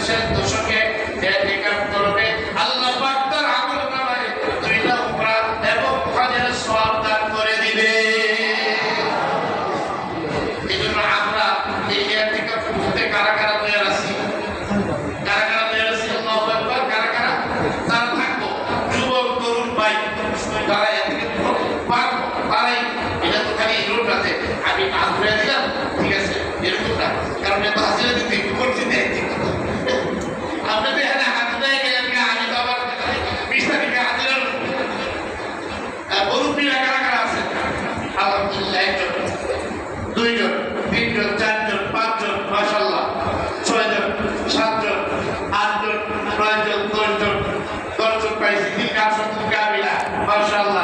শেষ দশকে ইতিকাফ করবে, আল্লাহ পাক তার আমলনামায় 2টা উমরা এবং হজের সওয়াব দান করে দিবে। এজন্য আমরা এই ইতিকাফ করতে কারা কারা তৈরি আছি? কারা কারা তৈরি আছি? আল্লাহু আকবার। কারা কারা তারা থাকবো? যুবক তরুণ ভাই তারা ইতিকাফ পারবো, তারাই। এটা তো খালি রোড আছে, আমি কাজ করে দিলাম, ঠিক আছে, এরকম না। কারণ এত হাজিরা দিতে করছি না, আপনাদের এখানে হাজিরা গেলেন, আমি তো আবার 20 তারিখে হাজিরা মুরব্বীরা কারা কারা আছে? আলহামদুলিল্লাহ, 1 জন, 2 জন, 3 জন, 4 জন, 5 জন, মাশাআল্লাহ, 6 জন, 7 জন, 8 জন, 9 জন, 10 জন, 10 জন পাইছি। 3 আসন কাবিলা, মাশাআল্লাহ।